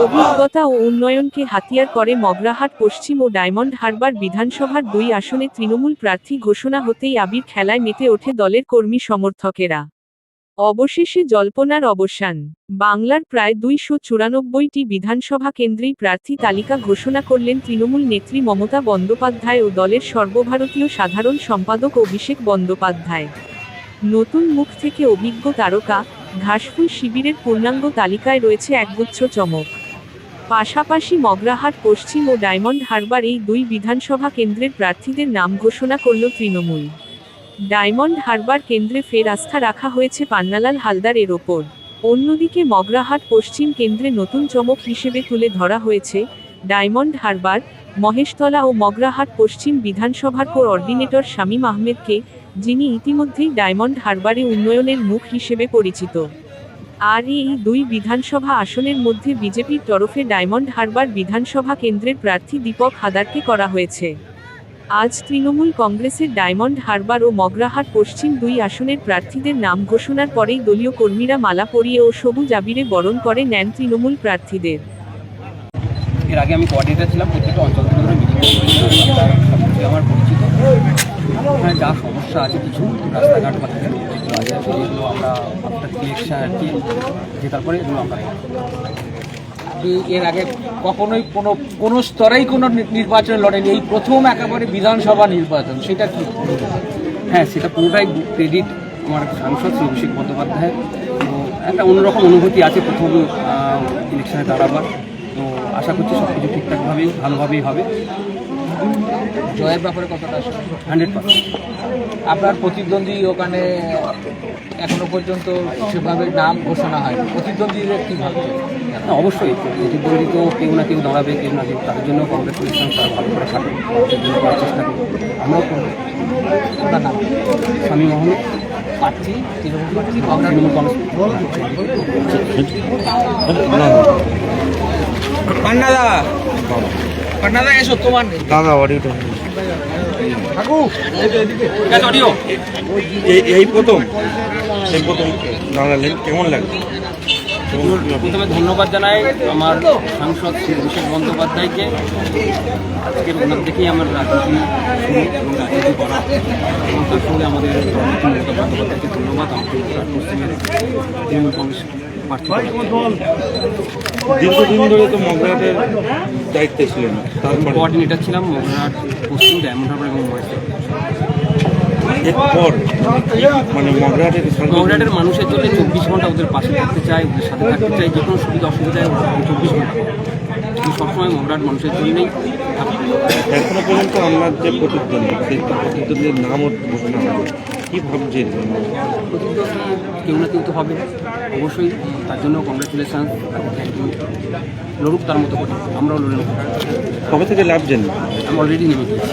অভিজ্ঞতা ও উন্নয়নকে হাতিয়ার করে মগরাহাট পশ্চিম ও ডায়মন্ড হারবার বিধানসভার 2 আসনে তৃণমূল প্রার্থী ঘোষণা হতেই আবির খেলায় মেতে ওঠে দলের কর্মী সমর্থকেরা। অবশেষে জল্পনার অবসান। বাংলার প্রায় 294টি বিধানসভা কেন্দ্রেই প্রার্থী তালিকা ঘোষণা করলেন তৃণমূল নেত্রী মমতা বন্দ্যোপাধ্যায় ও দলের সর্বভারতীয় সাধারণ সম্পাদক অভিষেক বন্দ্যোপাধ্যায়। নতুন মুখ থেকে অভিজ্ঞ তারকা, ঘাসফুল শিবিরের পূর্ণাঙ্গ তালিকায় রয়েছে একগুচ্ছ চমক। পাশাপাশি মগরাহাট পশ্চিম ও ডায়মন্ড হারবার এই 2 বিধানসভা কেন্দ্রের প্রার্থীদের নাম ঘোষণা করল তৃণমূল। ডায়মন্ড হারবার কেন্দ্রে ফের আস্থা রাখা হয়েছে পান্নালাল হালদার এর ওপর। অন্যদিকে মগরাহাট পশ্চিম কেন্দ্রে নতুন চমক হিসেবে তুলে ধরা হয়েছে ডায়মন্ড হারবার, মহেশতলা ও মগরাহাট পশ্চিম বিধানসভার কোঅর্ডিনেটর শামীম আহমেদকে, যিনি ইতিমধ্যেই ডায়মন্ড হারবারে উন্নয়নের মুখ হিসেবে পরিচিত। আর এই 2 বিধানসভা আসনের মধ্যে বিজেপির তরফে ডায়মন্ড হারবার বিধানসভা কেন্দ্রের প্রার্থী দীপক হাদারকে করা হয়েছে। আজ তৃণমূল কংগ্রেসের ডায়মন্ড হারবার ও মগরাহাট পশ্চিম 2 আসনের প্রার্থীদের নাম ঘোষণার পরেই দলীয় কর্মীরা মালা পরিয়ে ও সবুজ আবিরে বরণ করে নেন তৃণমূল প্রার্থীদের। এর আগে আমি কোঅর্ডিনেটর ছিলাম, প্রত্যেকটা অঞ্চল থেকে মিটিং আমার পরিচিত। এখানে যা সমস্যা আছে কিছু রাস্তাঘাট বা যেগুলো আমরা আপনার ইলেকশন আর কি জেতার পরে এগুলো আমরা এর আগে কখনোই কোনো স্তরেই কোনো নির্বাচন লড়েনি, এই প্রথম একেবারে বিধানসভা নির্বাচন, সেটা কি? হ্যাঁ, সেটা পুরোটাই ক্রেডিট আমার সাংসদ শ্রী অভিষেক বন্দ্যোপাধ্যায়। তো একটা অন্যরকম অনুভূতি আছে প্রথম ইলেকশনে দাঁড়াবার। তো আশা করছি সব কিছু ঠিকঠাকভাবেই ভালোভাবেই হবে। জয়ের ব্যাপারে কতটা 100%। আপনার প্রতিদ্বন্দ্বী ওখানে এখনো পর্যন্ত সেভাবে নাম ঘোষণা হয়, প্রতিদ্বন্দ্বীদের কী ভাবছে? অবশ্যই প্রতিদ্বন্দ্বী তো কেউ না কেউ দাঁড়াবে, কেউ না কেউ, তাদের জন্য কংগ্রেচুলেশন, তারা ভালো করে থাকবে, সেগুলো করার চেষ্টা করবো, আমরাও করবো। আপনার নাম? শামীম আহমেদ, প্রার্থী তৃণমূল প্রার্থী তৃণমূল কংগ্রেস। পান্নাদা এসো, তোমার নেই দাদা অডিওটা অডিও এই প্রথম দাঁড়ালেন, কেমন লাগছে? প্রথমে ধন্যবাদ জানাই আমার সাংসদ শ্রী অভিষেক বন্দ্যোপাধ্যায়কে। আজকের ওনার দেখেই আমার রাজনীতি শুরু এবং রাজনীতি করা, এবং তার সঙ্গে আমাদের মমতা বন্দ্যোপাধ্যায়কে ধন্যবাদ আমাকে পশ্চিমের তৃণমূল কংগ্রেস প্রার্থী। দীর্ঘদিন ধরে তো মগরাহাটের দায়িত্বে ছিলেন, তারপর কোঅর্ডিনেটর ছিলাম মগরাহাট পশ্চিম, ডায়মন্ড হারবার এবং মহেশতলা। এরপর মানে মগরাহাটের মানুষের জন্য 24 ঘন্টা ওদের পাশে থাকতে চাই, ওদের সাথে থাকতে চাই, যে কোনো সুবিধা অসুবিধায় 24 ঘন্টা। আমি সবসময় মগরাহাট মানুষের জন্যই থাকতে। এখনো পর্যন্ত আপনার যে প্রতিদ্বন্দ্বী, সেই প্রতিদ্বন্দ্বীর নামও ঘোষণা হবে, কী ভাবছেন? প্রতিদ্বন্দ্বী কেউ না কেউ তো হবে অবশ্যই, তার জন্য কংগ্রেচুলেশন, থ্যাংক ইউ। লড়ুক তার মতো করে, আমরাও লড়ে নেব। কবে থেকে লাভ জানি? আমি অলরেডি নেমে গিয়েছি।